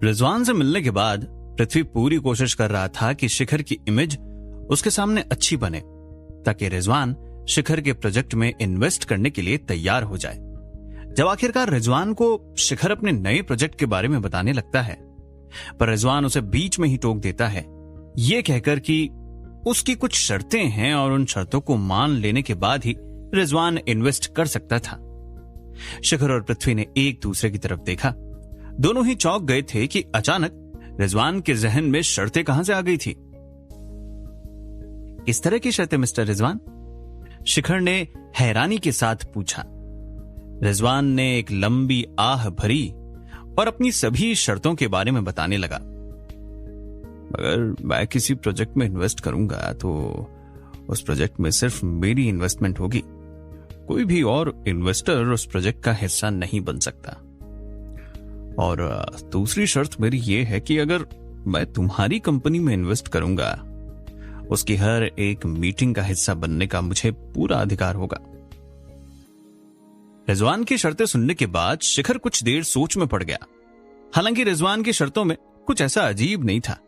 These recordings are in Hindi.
रिजवान से मिलने के बाद पृथ्वी पूरी कोशिश कर रहा था कि शिखर की इमेज उसके सामने अच्छी बने, ताकि रिजवान शिखर के प्रोजेक्ट में इन्वेस्ट करने के लिए तैयार हो जाए। जब आखिरकार रिजवान को शिखर अपने नए प्रोजेक्ट के बारे में बताने लगता है, पर रिजवान उसे बीच में ही टोक देता है, यह कहकर कि उसकी कुछ शर्तें हैं और उन शर्तों को मान लेने के बाद ही रिजवान इन्वेस्ट कर सकता था। शिखर और पृथ्वी ने एक दूसरे की तरफ देखा। दोनों ही चौंक गए थे कि अचानक रिजवान के जहन में शर्तें कहां से आ गई थी। किस तरह की शर्तें मिस्टर रिजवान? शिखर ने हैरानी के साथ पूछा। रिजवान ने एक लंबी आह भरी और अपनी सभी शर्तों के बारे में बताने लगा। अगर मैं किसी प्रोजेक्ट में इन्वेस्ट करूंगा तो उस प्रोजेक्ट में सिर्फ मेरी इन्वेस्टमेंट होगी, कोई भी और इन्वेस्टर उस प्रोजेक्ट का हिस्सा नहीं बन सकता। और दूसरी शर्त मेरी यह है कि अगर मैं तुम्हारी कंपनी में इन्वेस्ट करूंगा, उसकी हर एक मीटिंग का हिस्सा बनने का मुझे पूरा अधिकार होगा। रिजवान की शर्तें सुनने के बाद शिखर कुछ देर सोच में पड़ गया। हालांकि रिजवान की शर्तों में कुछ ऐसा अजीब नहीं था,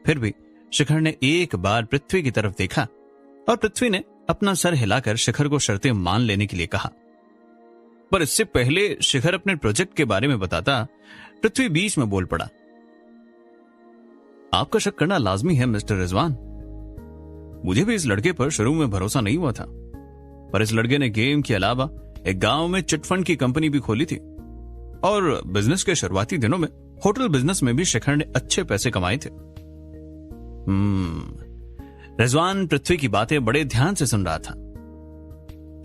फिर भी शिखर ने एक बार पृथ्वी की तरफ देखा और पृथ्वी ने अपना सर हिलाकर शिखर को शर्तें मान लेने के लिए कहा। पर इससे पहले शिखर अपने प्रोजेक्ट के बारे में बताता, पृथ्वी बीच में बोल पड़ा। आपका शक करना लाजमी है मिस्टर रिजवान। मुझे भी इस लड़के पर शुरू में भरोसा नहीं हुआ था, पर इस लड़के ने गेम के अलावा एक गांव में चिटफंड की कंपनी भी खोली थी और बिजनेस के शुरुआती दिनों में होटल बिजनेस में भी शिखर ने अच्छे पैसे कमाए थे। रिजवान पृथ्वी की बातें बड़े ध्यान से सुन रहा था।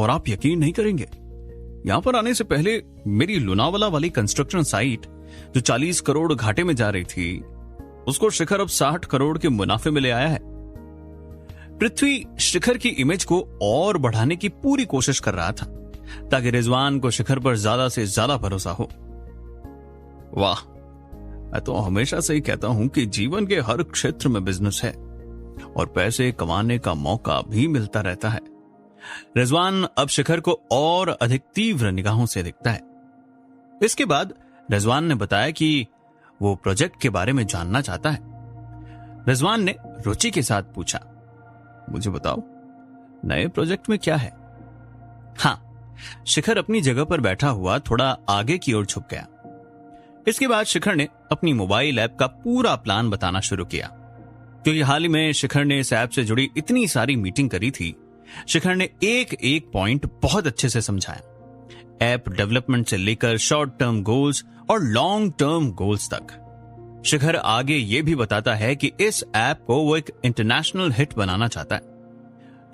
और आप यकीन नहीं करेंगे, यहां पर आने से पहले मेरी लोनावाला वाली कंस्ट्रक्शन साइट जो 40 करोड़ घाटे में जा रही थी, उसको शिखर अब 60 करोड़ के मुनाफे में ले आया है। पृथ्वी शिखर की इमेज को और बढ़ाने की पूरी कोशिश कर रहा था, ताकि रिजवान को शिखर पर ज्यादा से ज्यादा भरोसा हो। वाह, मैं तो हमेशा से ही कहता हूं कि जीवन के हर क्षेत्र में बिजनेस है और पैसे कमाने का मौका भी मिलता रहता है। रिजवान अब शिखर को और अधिक तीव्र निगाहों से देखता है। इसके बाद रिजवान ने बताया कि वो प्रोजेक्ट के बारे में जानना चाहता है। रिजवान ने रुचि के साथ पूछा, मुझे बताओ नए प्रोजेक्ट में क्या है? हाँ, शिखर अपनी जगह पर बैठा हुआ थोड़ा आगे की ओर झुक गया। इसके बाद शिखर ने अपनी मोबाइल ऐप का पूरा प्लान बताना शुरू किया, क्योंकि हाल ही में शिखर ने इस ऐप से जुड़ी इतनी सारी मीटिंग करी थी। शिखर ने एक एक पॉइंट बहुत अच्छे से समझाया, ऐप डेवलपमेंट से लेकर शॉर्ट टर्म गोल्स और लॉन्ग टर्म गोल्स तक। शिखर आगे ये भी बताता है कि इस ऐप को वो एक इंटरनेशनल हिट बनाना चाहता है।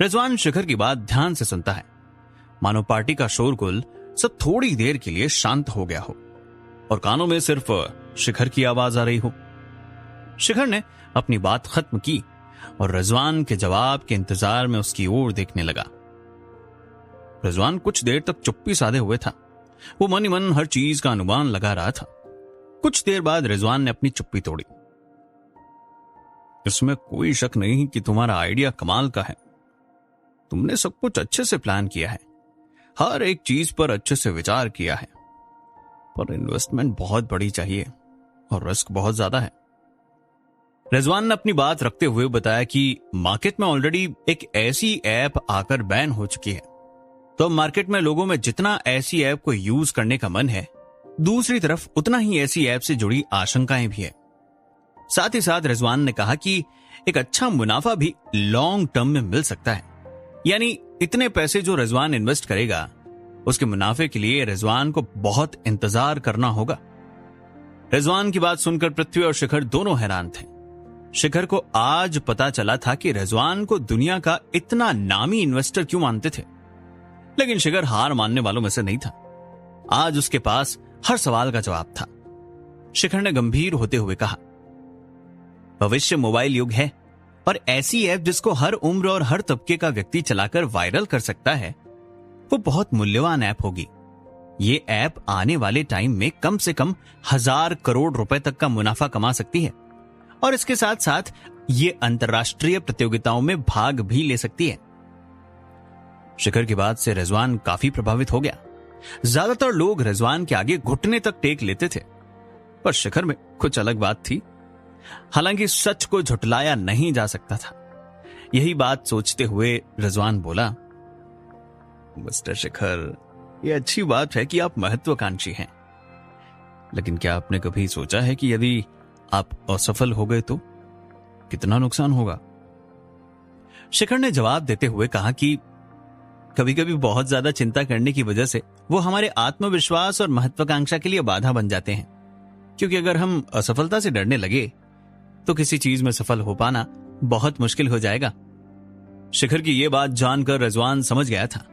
रिजवान शिखर की बात ध्यान से सुनता है, मानो पार्टी का शोरगुल सब थोड़ी देर के लिए शांत हो गया हो और कानों में सिर्फ शिखर की आवाज आ रही हो। शिखर ने अपनी बात खत्म की और रिजवान के जवाब के इंतजार में उसकी ओर देखने लगा। रिजवान कुछ देर तक चुप्पी साधे हुए था। वो मन ही मन हर चीज का अनुमान लगा रहा था। कुछ देर बाद रिजवान ने अपनी चुप्पी तोड़ी। इसमें कोई शक नहीं कि तुम्हारा आइडिया कमाल का है। तुमने सब कुछ अच्छे से प्लान किया है, हर एक चीज पर अच्छे से विचार किया है, पर इन्वेस्टमेंट बहुत बड़ी चाहिए और रिस्क बहुत ज्यादा है। रिजवान ने अपनी बात रखते हुए बताया कि मार्केट में ऑलरेडी एक ऐसी ऐप आकर बैन हो चुकी है, तो मार्केट में लोगों में जितना ऐसी ऐप को यूज करने का मन है, दूसरी तरफ उतना ही ऐसी ऐप से जुड़ी आशंकाएं भी है। साथ ही साथ रिजवान ने कहा कि एक अच्छा मुनाफा भी लॉन्ग टर्म में मिल सकता है, यानी इतने पैसे जो रिजवान इन्वेस्ट करेगा उसके मुनाफे के लिए रिजवान को बहुत इंतजार करना होगा। रिजवान की बात सुनकर पृथ्वी और शिखर दोनों हैरान थे। शिखर को आज पता चला था कि रिजवान को दुनिया का इतना नामी इन्वेस्टर क्यों मानते थे, लेकिन शिखर हार मानने वालों में से नहीं था। आज उसके पास हर सवाल का जवाब था। शिखर ने गंभीर होते हुए कहा, भविष्य मोबाइल युग है और ऐसी ऐप जिसको हर उम्र और हर तबके का व्यक्ति चलाकर वायरल कर सकता है, वो बहुत मूल्यवान ऐप होगी। ये ऐप आने वाले टाइम में कम से कम 1000 करोड़ रुपए तक का मुनाफा कमा सकती है और इसके साथ साथ ये अंतर्राष्ट्रीय प्रतियोगिताओं में भाग भी ले सकती है। शिखर की बात से रिजवान काफी प्रभावित हो गया। ज्यादातर लोग रिजवान के आगे घुटने तक टेक लेते थे, पर शिखर में कुछ अलग बात थी। हालांकि सच को झुटलाया नहीं जा सकता था। यही बात सोचते हुए रिजवान बोला, मिस्टर शिखर, यह अच्छी बात है कि आप महत्वाकांक्षी हैं, लेकिन क्या आपने कभी सोचा है कि यदि आप असफल हो गए तो कितना नुकसान होगा? शिखर ने जवाब देते हुए कहा कि कभी कभी बहुत ज्यादा चिंता करने की वजह से वो हमारे आत्मविश्वास और महत्वाकांक्षा के लिए बाधा बन जाते हैं, क्योंकि अगर हम असफलता से डरने लगे तो किसी चीज में सफल हो पाना बहुत मुश्किल हो जाएगा। शिखर की यह बात जानकर रिजवान समझ गया था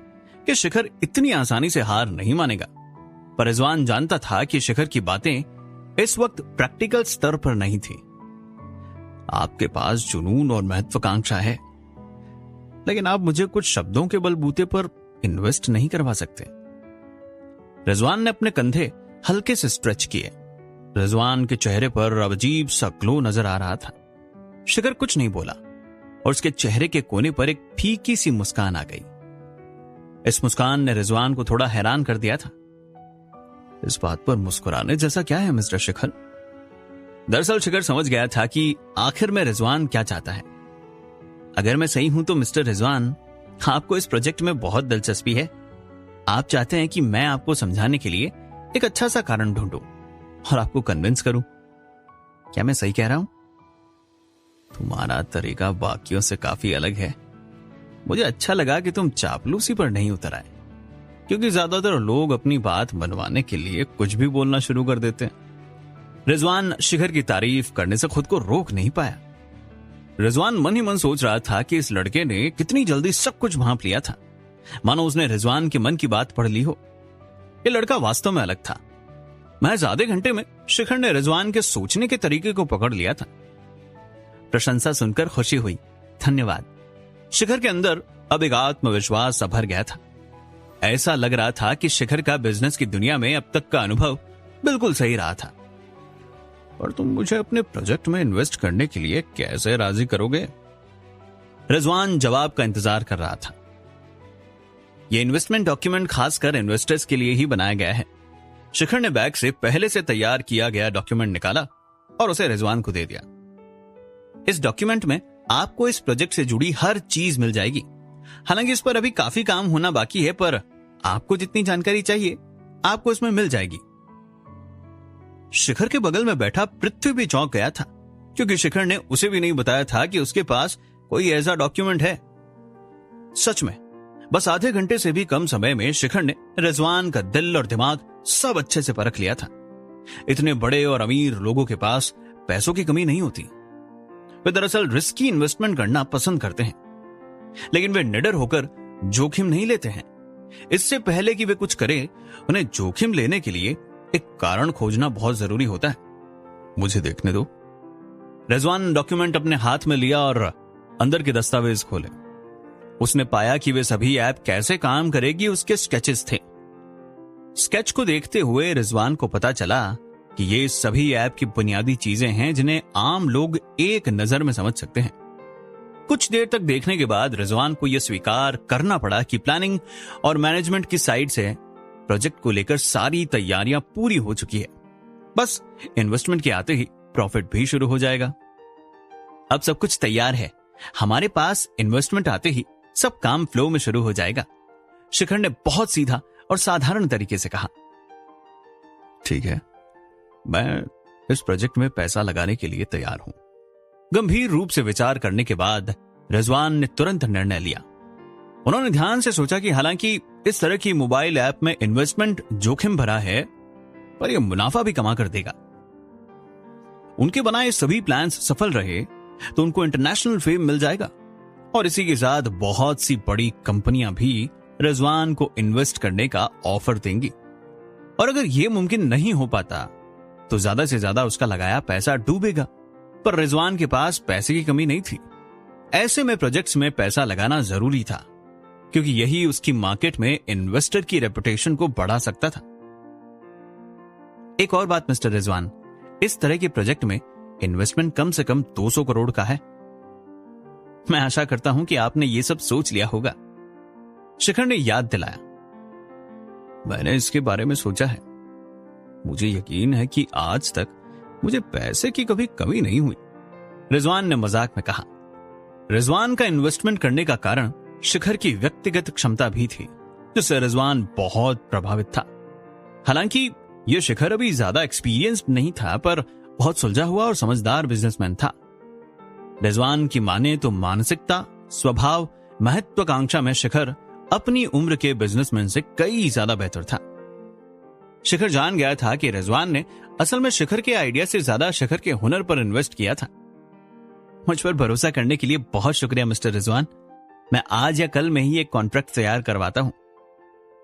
कि शिखर इतनी आसानी से हार नहीं मानेगा, पर रिजवान जानता था कि शिखर की बातें इस वक्त प्रैक्टिकल स्तर पर नहीं थी। आपके पास जुनून और महत्वाकांक्षा है, लेकिन आप मुझे कुछ शब्दों के बलबूते पर इन्वेस्ट नहीं करवा सकते। रिजवान ने अपने कंधे हल्के से स्ट्रेच किए। रिजवान के चेहरे पर अजीब सा ग्लो नजर आ रहा था। शिखर कुछ नहीं बोला और उसके चेहरे के कोने पर एक फीकी सी मुस्कान आ गई। इस मुस्कान ने रिजवान को थोड़ा हैरान कर दिया था। इस बात पर मुस्कुराने जैसा क्या है मिस्टर शिखर? दरअसल शिखर समझ गया था कि आखिर में रिजवान क्या चाहता है। अगर मैं सही हूं तो मिस्टर रिजवान, आपको इस प्रोजेक्ट में बहुत दिलचस्पी है। आप चाहते हैं कि मैं आपको समझाने के लिए एक अच्छा सा कारण ढूंढूं और आपको कन्विंस करूं। क्या मैं सही कह रहा हूं? तुम्हारा तरीका बाकियों से काफी अलग है। मुझे अच्छा लगा कि तुम चापलूसी पर नहीं उतर आए, क्योंकि ज्यादातर लोग अपनी बात मनवाने के लिए कुछ भी बोलना शुरू कर देते हैं। रिजवान शिखर की तारीफ करने से खुद को रोक नहीं पाया। रिजवान मन ही मन सोच रहा था कि इस लड़के ने कितनी जल्दी सब कुछ भांप लिया था, मानो उसने रिजवान के मन की बात पढ़ ली हो। यह लड़का वास्तव में अलग था। महज आधे घंटे में शिखर ने रिजवान के सोचने के तरीके को पकड़ लिया था। प्रशंसा सुनकर खुशी हुई। धन्यवाद। शिखर के अंदर अब एक आत्मविश्वास सा भर गया था। ऐसा लग रहा था कि शिखर का बिजनेस की दुनिया में अब तक का अनुभव बिल्कुल सही रहा था। पर तुम मुझे अपने प्रोजेक्ट में इन्वेस्ट करने के लिए कैसे राजी करोगे? रिजवान जवाब का इंतजार कर रहा था। यह इन्वेस्टमेंट डॉक्यूमेंट खासकर इन्वेस्टर्स के लिए ही बनाया गया है। शिखर ने बैग से पहले से तैयार किया गया डॉक्यूमेंट निकाला और उसे रिजवान को दे दिया। इस डॉक्यूमेंट में आपको इस प्रोजेक्ट से जुड़ी हर चीज मिल जाएगी। हालांकि इस पर अभी काफी काम होना बाकी है, पर आपको जितनी जानकारी चाहिए आपको इसमें मिल जाएगी। शिखर के बगल में बैठा पृथ्वी भी चौंक गया था, क्योंकि शिखर ने उसे भी नहीं बताया था कि उसके पास कोई ऐसा डॉक्यूमेंट है। सच में बस आधे घंटे से भी कम समय में शिखर ने रिजवान का दिल और दिमाग सब अच्छे से परख लिया था। इतने बड़े और अमीर लोगों के पास पैसों की कमी नहीं होती। वे दरअसल रिस्की इन्वेस्टमेंट करना पसंद करते हैं, लेकिन वे निडर होकर जोखिम नहीं लेते हैं। इससे पहले कि वे कुछ करें, उन्हें जोखिम लेने के लिए एक कारण खोजना बहुत जरूरी होता है। मुझे देखने दो। रिजवान डॉक्यूमेंट अपने हाथ में लिया और अंदर के दस्तावेज खोले। उसने पाया कि वे सभी ऐप कैसे काम करेगी उसके स्केचेस थे। स्केच को देखते हुए रिजवान को पता चला कि ये सभी ऐप की बुनियादी चीजें हैं जिन्हें आम लोग एक नजर में समझ सकते हैं। कुछ देर तक देखने के बाद रिजवान को यह स्वीकार करना पड़ा कि प्लानिंग और मैनेजमेंट की साइड से प्रोजेक्ट को लेकर सारी तैयारियां पूरी हो चुकी है। बस इन्वेस्टमेंट के आते ही प्रॉफिट भी शुरू हो जाएगा। अब सब कुछ तैयार है। हमारे पास इन्वेस्टमेंट आते ही सब काम फ्लो में शुरू हो जाएगा। शिखर ने बहुत सीधा और साधारण तरीके से कहा। ठीक है, मैं इस प्रोजेक्ट में पैसा लगाने के लिए तैयार हूं। गंभीर रूप से विचार करने के बाद रिजवान ने तुरंत निर्णय लिया। उन्होंने ध्यान से सोचा कि हालांकि इस तरह की मोबाइल ऐप में इन्वेस्टमेंट जोखिम भरा है, पर यह मुनाफा भी कमा कर देगा। उनके बनाए सभी प्लान्स सफल रहे तो उनको इंटरनेशनल फेम मिल जाएगा और इसी के साथ बहुत सी बड़ी कंपनियां भी रिजवान को इन्वेस्ट करने का ऑफर देंगी। और अगर यह मुमकिन नहीं हो पाता तो ज्यादा से ज्यादा उसका लगाया पैसा डूबेगा। पर रिजवान के पास पैसे की कमी नहीं थी। ऐसे में प्रोजेक्ट्स में पैसा लगाना जरूरी था, क्योंकि यही उसकी मार्केट में इन्वेस्टर की रेपुटेशन को बढ़ा सकता था। एक और बात मिस्टर रिजवान, इस तरह के प्रोजेक्ट में इन्वेस्टमेंट कम से कम 200 करोड़ का है। मैं आशा करता हूं कि आपने ये सब सोच लिया होगा। शिखर ने याद दिलाया। मैंने इसके बारे में सोचा है। मुझे यकीन है कि आज तक मुझे पैसे की कभी कमी नहीं हुई, रिजवान ने मजाक में कहा। रिजवान का इन्वेस्टमेंट करने का कारण शिखर की व्यक्तिगत क्षमता भी थी, जिससे रिजवान बहुत प्रभावित था। हालांकि यह शिखर अभी ज्यादा एक्सपीरियंस्ड नहीं था, पर बहुत सुलझा हुआ और समझदार बिजनेसमैन था। रिजवान की माने तो मानसिकता, स्वभाव, महत्वाकांक्षा में शिखर अपनी उम्र के बिजनेसमैन से कई ज्यादा बेहतर था। शिखर जान गया था कि रिजवान ने असल में शिखर के आइडिया से ज्यादा शिखर के हुनर पर इन्वेस्ट किया था। मुझ पर भरोसा करने के लिए बहुत शुक्रिया मिस्टर रिजवान। मैं आज या कल में ही एक कॉन्ट्रैक्ट तैयार करवाता हूं,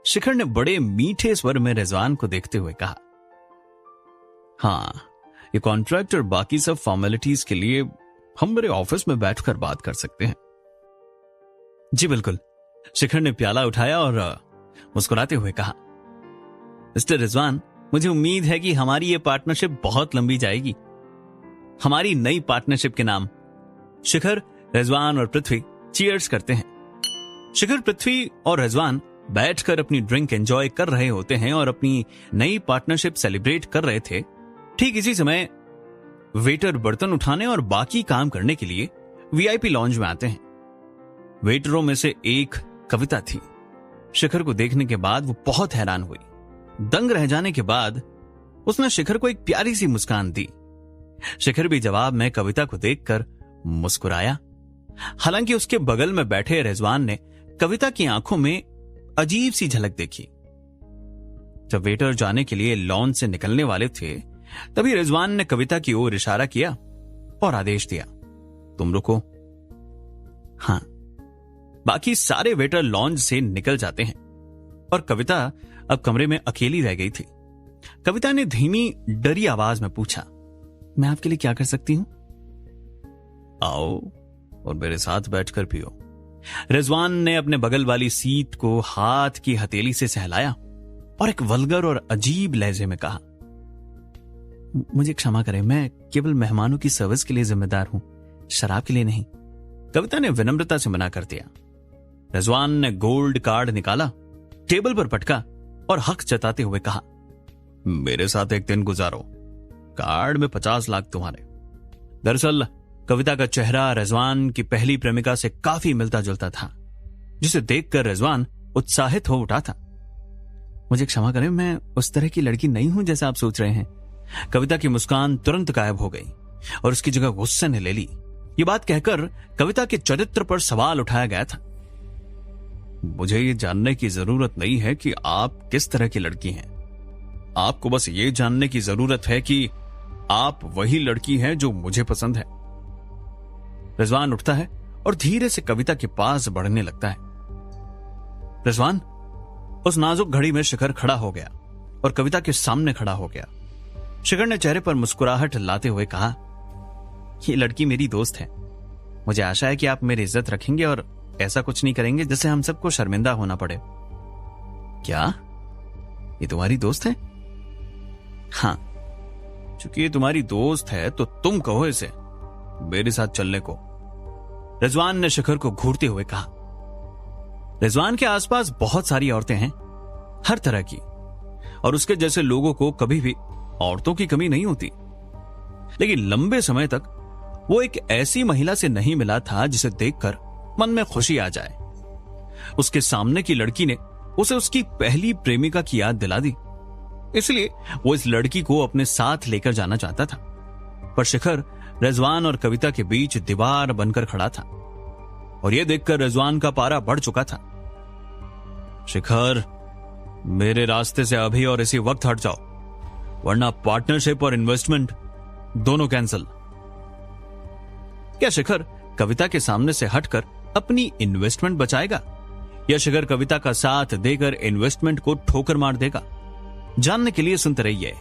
शिखर ने बड़े मीठे स्वर में रिजवान को देखते हुए कहा। हाँ, ये कॉन्ट्रैक्ट और बाकी सब फॉर्मेलिटीज के लिए हम मेरे ऑफिस में बैठकर बात कर सकते हैं। जी बिल्कुल, शिखर ने प्याला उठाया और मुस्कुराते हुए कहा। मिस्टर रिजवान, मुझे उम्मीद है कि हमारी ये पार्टनरशिप बहुत लंबी जाएगी। हमारी नई पार्टनरशिप के नाम शिखर, रिजवान और पृथ्वी चीयर्स करते हैं। शिखर, पृथ्वी और रिजवान बैठकर अपनी ड्रिंक एंजॉय कर रहे होते हैं और अपनी नई पार्टनरशिप सेलिब्रेट कर रहे थे। ठीक इसी समय वेटर बर्तन उठाने और बाकी काम करने के लिए वीआईपी लॉन्ज में आते हैं। वेटरों में से एक कविता थी। शिखर को देखने के बाद वो बहुत हैरान हुई। दंग रह जाने के बाद उसने शिखर को एक प्यारी सी मुस्कान दी। शिखर भी जवाब में कविता को देखकर मुस्कुराया। हालांकि उसके बगल में बैठे रिजवान ने कविता की आंखों में अजीब सी झलक देखी। जब वेटर जाने के लिए लॉन्ज से निकलने वाले थे, तभी रिजवान ने कविता की ओर इशारा किया और आदेश दिया, तुम रुको। हां, बाकी सारे वेटर लॉन्ज से निकल जाते हैं और कविता अब कमरे में अकेली रह गई थी। कविता ने धीमी डरी आवाज में पूछा, मैं आपके लिए क्या कर सकती हूं? आओ और मेरे साथ बैठकर पियो। रिजवान ने अपने बगल वाली सीट को हाथ की हथेली से सहलाया और एक वल्गर और अजीब लहजे में कहा, मुझे क्षमा करें, मैं केवल मेहमानों की सर्विस के लिए जिम्मेदार हूं, शराब के लिए नहीं। कविता ने विनम्रता से मना कर दिया। रिजवान ने गोल्ड कार्ड निकाला, टेबल पर पटका और हक जताते हुए कहा, मेरे साथ एक दिन गुजारो, कार्ड में 50 लाख तुम्हारे। दरअसल कविता का चेहरा रिजवान की पहली प्रेमिका से काफी मिलता जुलता था, जिसे देखकर रिजवान उत्साहित हो उठा था। मुझे क्षमा करें, मैं उस तरह की लड़की नहीं हूं जैसा आप सोच रहे हैं। कविता की मुस्कान तुरंत गायब हो गई और उसकी जगह गुस्से ने ले ली। ये बात कहकर कविता के चरित्र पर सवाल उठाया गया था। मुझे ये जानने की जरूरत नहीं है कि आप किस तरह की लड़की हैं। आपको बस ये जानने की जरूरत है कि आप वही लड़की हैं जो मुझे पसंद है। रिजवान उठता है और धीरे से कविता के पास बढ़ने लगता है। रिजवान, उस नाजुक घड़ी में शिखर खड़ा हो गया और कविता के सामने खड़ा हो गया। शिखर ने चेहरे पर मुस्कुराहट लाते हुए कहा, ये लड़की मेरी दोस्त है। मुझे आशा है कि आप मेरी इज्जत रखेंगे और ऐसा कुछ नहीं करेंगे जिससे हम सबको शर्मिंदा होना पड़े। क्या ये तुम्हारी दोस्त है? हाँ, चूंकि ये तुम्हारी दोस्त है तो तुम कहो इसे मेरे साथ चलने को, रिजवान ने शिखर को घूरते हुए कहा। रिजवान के आसपास बहुत सारी औरतें हैं, हर तरह की, और उसके जैसे लोगों को कभी भी औरतों की कमी नहीं होती। लेकिन लंबे समय तक वो एक ऐसी महिला से नहीं मिला था जिसे देखकर मन में खुशी आ जाए। उसके सामने की लड़की ने उसे उसकी पहली प्रेमिका की याद दिला दी, इसलिए वो इस लड़की को अपने साथ लेकर जाना चाहता था। पर शिखर रिजवान और कविता के बीच दीवार बनकर खड़ा था और यह देखकर रिजवान का पारा बढ़ चुका था। शिखर, मेरे रास्ते से अभी और इसी वक्त हट जाओ, वरना पार्टनरशिप और इन्वेस्टमेंट दोनों कैंसिल। क्या शिखर कविता के सामने से हटकर अपनी इन्वेस्टमेंट बचाएगा या शिखर कविता का साथ देकर इन्वेस्टमेंट को ठोकर मार देगा? जानने के लिए सुनते रहिए